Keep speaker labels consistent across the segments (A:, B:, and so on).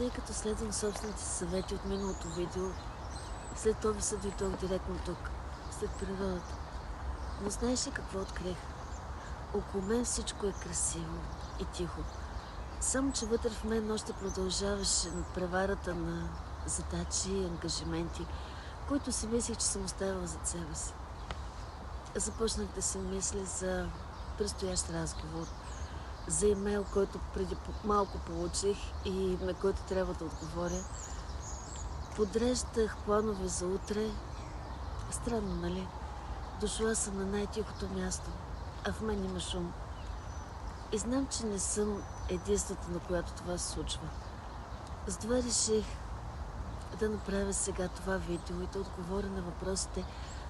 A: тъй като следвам собствените си съвети от миналото видео, след офиса дойдох директно тук, след природата. Но знаеш ли какво открих? Около мен всичко е красиво и тихо. Само, че вътре в мен още продължаваше надпреварата на задачи и ангажименти, които си мислех, че съм оставила зад себе си. Започнах да си мисля за предстоящ разговор, за имейл, който преди малко получих и на който трябва да отговоря. Подреждах планове за утре. Странно, нали? Дошла съм на най-тихото място, а в мен има шум. И знам, че не съм единствената, на която това се случва. Затова реших да направя сега това видео и да отговоря на въпросите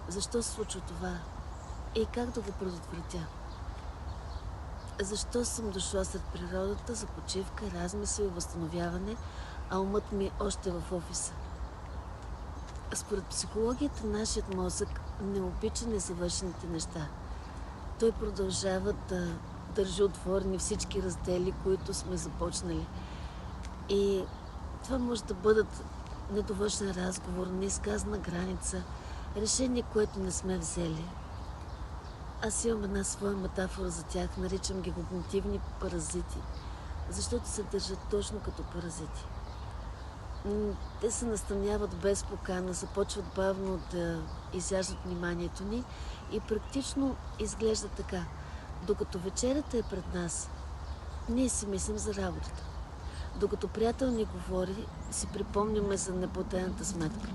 A: защо се случва това и как да го предотвратя. Защо съм дошла след природата за почивка, размисъл и възстановяване, а умът ми още е в офиса. Според психологията, нашият мозък не обича незавършените неща. Той продължава да държи отворени всички раздели, които сме започнали. И това може да бъдат недовършен разговор, неизказана граница, решение, което не сме взели. Аз имам една своя метафора за тях, наричам ги когнитивни паразити, защото се държат точно като паразити. Те се настаняват без покана, започват бавно да изяждат вниманието ни и практично изглежда така. Докато вечерята е пред нас, ние си мислим за работата. Докато приятел ни говори, си припомняме за неплатената сметка.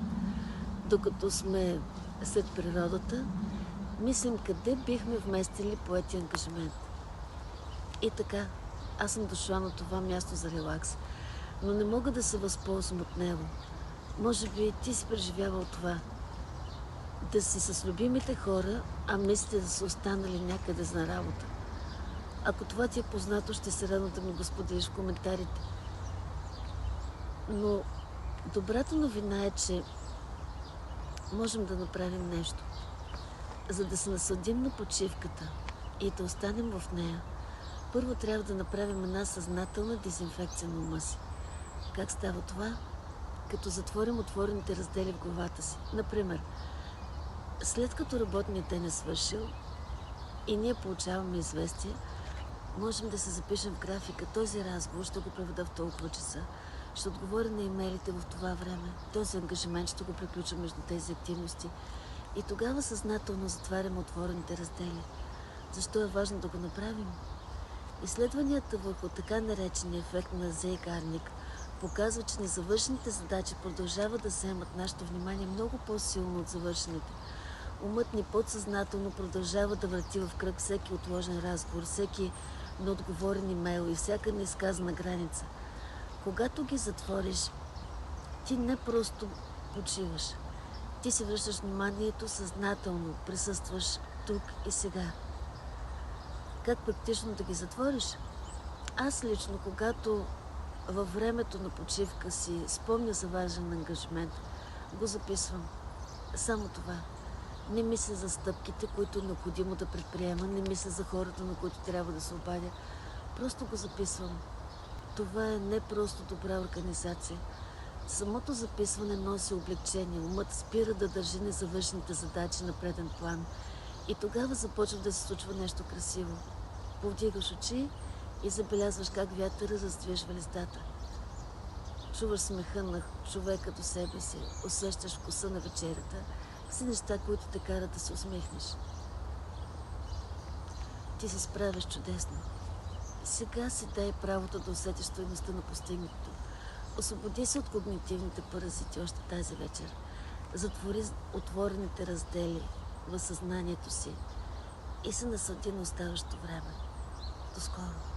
A: Докато сме след природата, мислим къде бихме вместили поети ангажимент. И така, аз съм дошла на това място за релакс, но не мога да се възползвам от него. Може би ти си преживявал това. Да си с любимите хора, а мислите да са останали някъде за работа. Ако това ти е познато, ще се радвам да ми го споделиш в коментарите. Но добрата новина е, че можем да направим нещо. За да се насладим на почивката и да останем в нея, първо трябва да направим една съзнателна дезинфекция на ума си. Как става това? Като затворим отворените раздели в главата си. Например, след като работният ден е свършил и ние получаваме известие, можем да се запишем в графика. Този разговор ще го проведа в толкова часа. Ще отговоря на имейлите в това време. Този ангажимент ще го приключа между тези активности. И тогава съзнателно затваряме отворените раздели. Защо е важно да го направим? Изследванията върху така наречения ефект на Зейгарник показва, че незавършените задачи продължават да вземат нашето внимание много по-силно от завършените. Умът ни подсъзнателно продължава да върти в кръг всеки отложен разговор, всеки неотговорен имейл и всяка неизказана граница. Когато ги затвориш, ти не просто почиваш. Ти си връщаш вниманието съзнателно, присъстваш тук и сега. Как практично да ги затвориш? Аз лично, когато във времето на почивка си спомня за важен ангажимент, го записвам. Само това. Не мисля за стъпките, които е необходимо да предприема, не мисля за хората, на които трябва да се обадя. Просто го записвам. Това е не просто добра организация. Самото записване носи облегчение. Умът спира да държи незавършените задачи на преден план. И тогава започва да се случва нещо красиво. Повдигаш очи и забелязваш как вятъра раздвижва листата. Чуваш смеха на човека до себе си, усещаш вкуса на вечерята, все неща, които те карат да се усмихнеш. Ти се справяш чудесно. Сега си дай правото да усетиш стойността на постигнатото. Освободи се от когнитивните паразити още тази вечер. Затвори отворените раздели в съзнанието си и се наслади на оставащото време. До скоро!